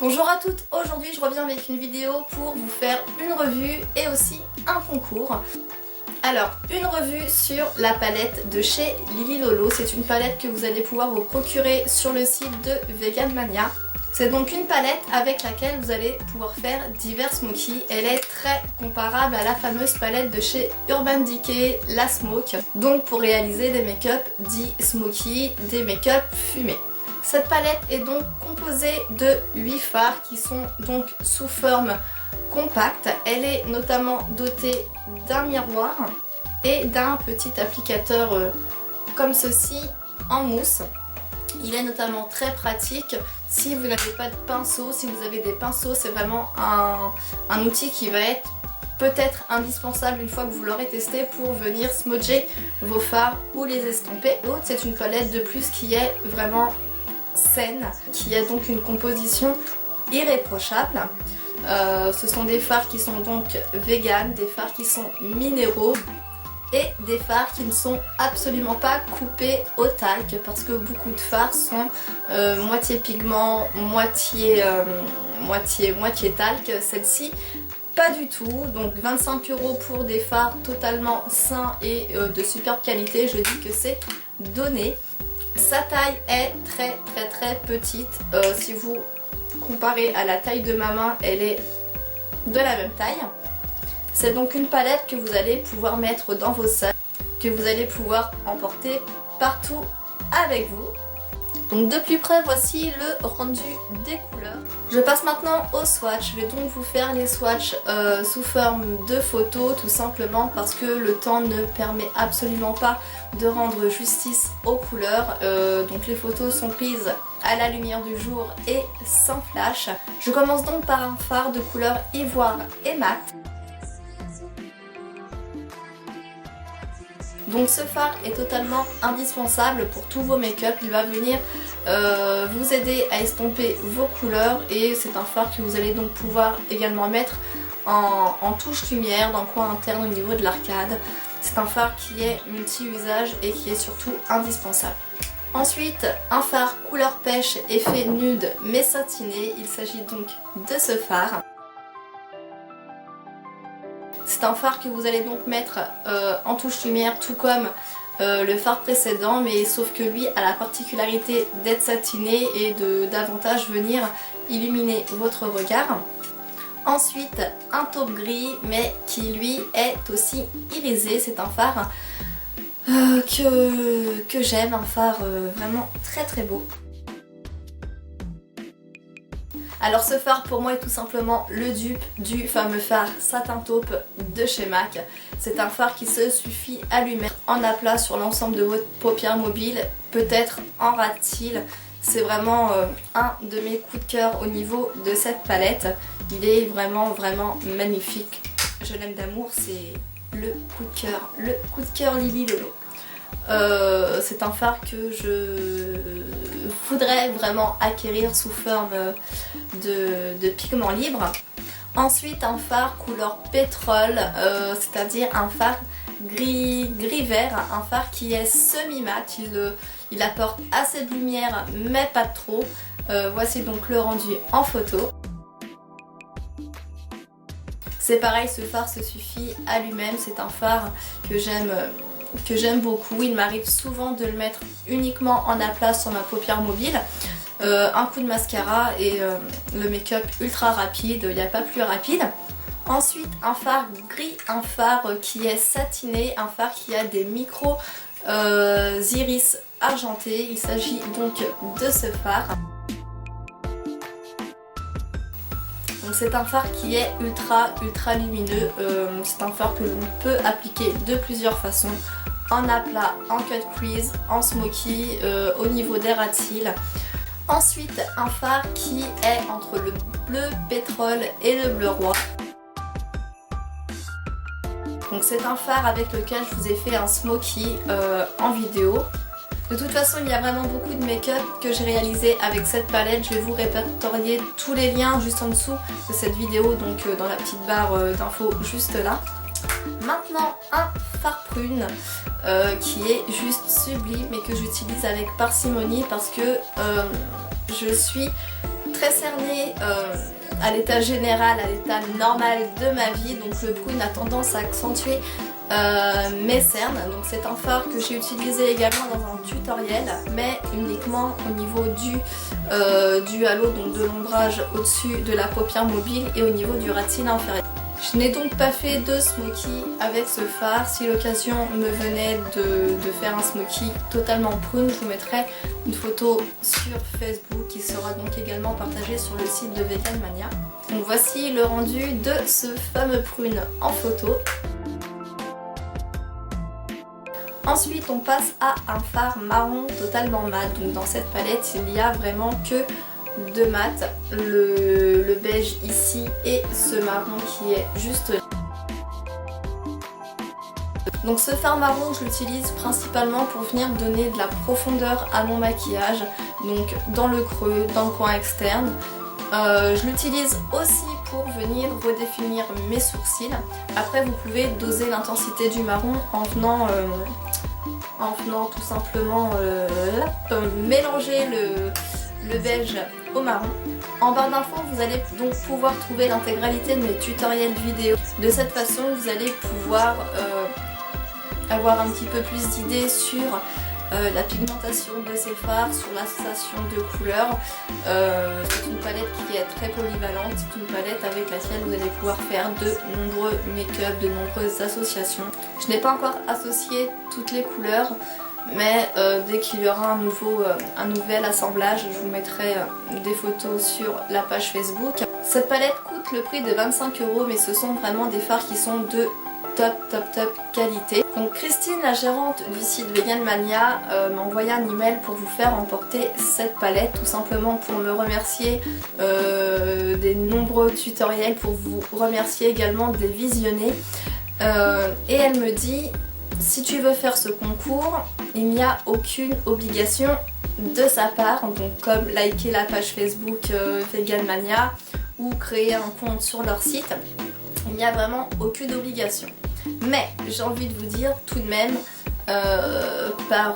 Bonjour à toutes, aujourd'hui je reviens avec une vidéo pour vous faire une revue et aussi un concours. Alors, une revue sur la palette de chez Lily Lolo. C'est une palette que vous allez pouvoir vous procurer sur le site de Vegan Mania. C'est donc une palette avec laquelle vous allez pouvoir faire divers smokies. Elle est très comparable à la fameuse palette de chez Urban Decay, la Smoke. Donc pour réaliser des make-up dits smoky, des make-up fumés. Cette palette est donc composée de 8 fards qui sont donc sous forme compacte. Elle est notamment dotée d'un miroir et d'un petit applicateur comme ceci en mousse. Il est notamment très pratique si vous n'avez pas de pinceau. Si vous avez des pinceaux, c'est vraiment un outil qui va être peut-être indispensable une fois que vous l'aurez testé pour venir smudger vos fards ou les estomper. L'autre, c'est une palette de plus qui est vraiment saine, qui a donc une composition irréprochable. Ce sont des fards qui sont donc vegan, des fards qui sont minéraux et des fards qui ne sont absolument pas coupés au talc parce que beaucoup de fards sont moitié pigment, moitié talc. Celle-ci pas du tout, donc 25 € pour des fards totalement sains et de superbe qualité, je dis que c'est donné. Sa taille est très petite, si vous comparez à la taille de ma main, elle est de la même taille. C'est donc une palette que vous allez pouvoir mettre dans vos sacs, que vous allez pouvoir emporter partout avec vous. Donc de plus près, voici le rendu des couleurs. Je passe maintenant au swatch. Je vais donc vous faire les swatchs sous forme de photos, tout simplement parce que le temps ne permet absolument pas de rendre justice aux couleurs. Donc les photos sont prises à la lumière du jour et sans flash. Je commence donc par un fard de couleur ivoire et mat. Donc ce fard est totalement indispensable pour tous vos make-up. Il va venir vous aider à estomper vos couleurs et c'est un fard que vous allez donc pouvoir également mettre en touche lumière dans le coin interne au niveau de l'arcade. C'est un fard qui est multi-usage et qui est surtout indispensable. Ensuite, un fard couleur pêche effet nude mais satiné. Il s'agit donc de ce fard. C'est un fard que vous allez donc mettre en touche lumière tout comme le fard précédent, mais sauf que lui a la particularité d'être satiné et de davantage venir illuminer votre regard. Ensuite, un taupe gris mais qui lui est aussi irisé. C'est un fard que j'aime, un fard vraiment très beau. Alors ce fard pour moi est tout simplement le dupe du fameux fard satin taupe de chez MAC. C'est un fard qui se suffit à lui mettre en aplat sur l'ensemble de votre paupière mobile, peut-être en ras de cils. C'est vraiment un de mes coups de cœur au niveau de cette palette. Il est vraiment magnifique. Je l'aime d'amour, c'est le coup de cœur Lily Lolo. C'est un fard que je voudrais vraiment acquérir sous forme de pigment libre. Ensuite un fard couleur pétrole, c'est-à-dire un fard gris-vert, un fard qui est semi-mat. Il apporte assez de lumière mais pas trop. Voici donc le rendu en photo. C'est pareil, ce fard se suffit à lui-même, c'est un fard que j'aime beaucoup. Il m'arrive souvent de le mettre uniquement en aplat sur ma paupière mobile. Un coup de mascara et le make-up ultra rapide, il n'y a pas plus rapide. Ensuite un fard gris, un fard qui est satiné, un fard qui a des micros iris argentés. Il s'agit donc de ce fard. C'est un fard qui est ultra lumineux. C'est un fard que l'on peut appliquer de plusieurs façons. En aplat, en cut crease, en smoky, au niveau des ras de cils. Ensuite un fard qui est entre le bleu pétrole et le bleu roi. Donc c'est un fard avec lequel je vous ai fait un smoky en vidéo. De toute façon, il y a vraiment beaucoup de make-up que j'ai réalisé avec cette palette. Je vais vous répertorier tous les liens juste en dessous de cette vidéo, donc dans la petite barre d'infos juste là. Maintenant, un fard prune qui est juste sublime et que j'utilise avec parcimonie parce que je suis très cerné à l'état général, à l'état normal de ma vie, donc le prune a tendance à accentuer mes cernes. Donc c'est un fard que j'ai utilisé également dans un tutoriel, mais uniquement au niveau du halo, donc de l'ombrage au-dessus de la paupière mobile et au niveau du ras de cils inférieur. Je n'ai donc pas fait de smoky avec ce fard. Si l'occasion me venait de faire un smoky totalement prune, je vous mettrai une photo sur Facebook qui sera donc également partagée sur le site de Vegan Mania. Donc voici le rendu de ce fameux prune en photo. Ensuite on passe à un fard marron totalement mat. Donc dans cette palette il n'y a vraiment que deux mats, le beige ici et ce marron qui est juste là. Donc ce fard marron je l'utilise principalement pour venir donner de la profondeur à mon maquillage, donc dans le creux, dans le coin externe. Je l'utilise aussi pour venir redéfinir mes sourcils. Après vous pouvez doser l'intensité du marron en venant tout simplement mélanger le beige au marron. En barre d'infos vous allez donc pouvoir trouver l'intégralité de mes tutoriels vidéo. De cette façon vous allez pouvoir avoir un petit peu plus d'idées sur la pigmentation de ces fards, sur l'association de couleurs. C'est une palette qui est très polyvalente, c'est une palette avec laquelle vous allez pouvoir faire de nombreux make-up, de nombreuses associations. Je n'ai pas encore associé toutes les couleurs, mais dès qu'il y aura un nouvel assemblage, je vous mettrai des photos sur la page Facebook. Cette palette coûte le prix de 25 €, mais ce sont vraiment des fards qui sont de top qualité. Donc Christine, la gérante du site Vegan Mania, m'a envoyé un email pour vous faire emporter cette palette, tout simplement pour me remercier des nombreux tutoriels, pour vous remercier également de les visionner. Et elle me dit: si tu veux faire ce concours, il n'y a aucune obligation de sa part, donc comme liker la page Facebook Vegan Mania ou créer un compte sur leur site. Il n'y a vraiment aucune obligation. Mais j'ai envie de vous dire tout de même, par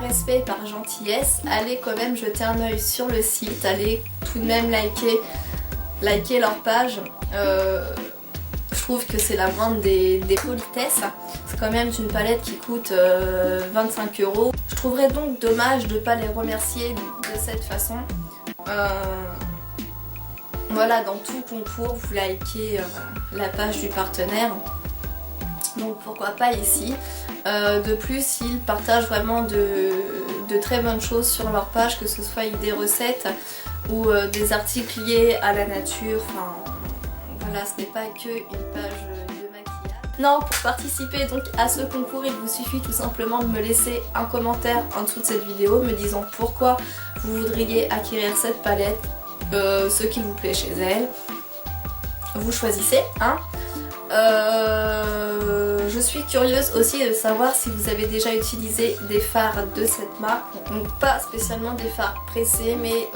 respect, par gentillesse, allez quand même jeter un œil sur le site, allez tout de même liker leur page. Je trouve que c'est la moindre des politesses. C'est quand même une palette qui coûte 25 €. Je trouverais donc dommage de ne pas les remercier de cette façon. Voilà, dans tout concours, vous likez la page du partenaire. Donc pourquoi pas ici. De plus, ils partagent vraiment de très bonnes choses sur leur page, que ce soit des recettes ou des articles liés à la nature. Enfin, voilà, ce n'est pas que une page de maquillage. Non, pour participer donc à ce concours, il vous suffit tout simplement de me laisser un commentaire en dessous de cette vidéo me disant pourquoi vous voudriez acquérir cette palette, ce qui vous plaît chez elle. Vous choisissez, hein. Je suis curieuse aussi de savoir si vous avez déjà utilisé des fards de cette marque, donc pas spécialement des fards pressés, mais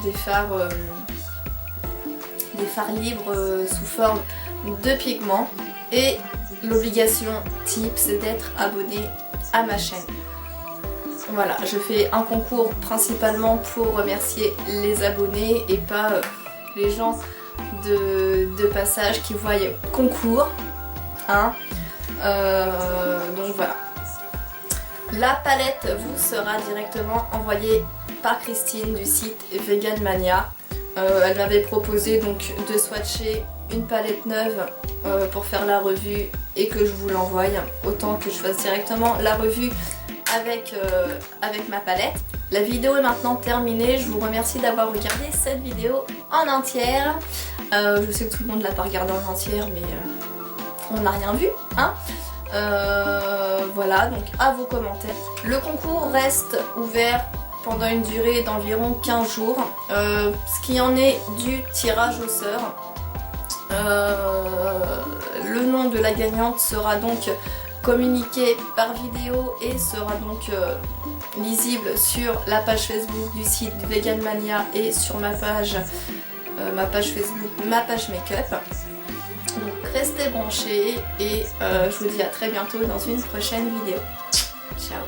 des fards libres sous forme de pigments. Et l'obligation type, c'est d'être abonné à ma chaîne. Voilà, je fais un concours principalement pour remercier les abonnés et pas les gens de passage qui voient concours, hein. Donc voilà. La palette vous sera directement envoyée par Christine du site Vegan Mania. Elle m'avait proposé donc de swatcher une palette neuve pour faire la revue et que je vous l'envoie. Autant que je fasse directement la revue avec ma palette. La vidéo est maintenant terminée, je vous remercie d'avoir regardé cette vidéo en entière. Je sais que tout le monde l'a pas regardée en entière, mais on n'a rien vu, hein. Voilà, donc à vos commentaires. Le concours reste ouvert pendant une durée d'environ 15 jours, ce qui en est du tirage au sort. Le nom de la gagnante sera donc communiqué par vidéo et sera donc lisible sur la page Facebook du site Vegan Mania et sur ma page Facebook, ma page make-up. Donc restez branchés et je vous dis à très bientôt dans une prochaine vidéo. Ciao.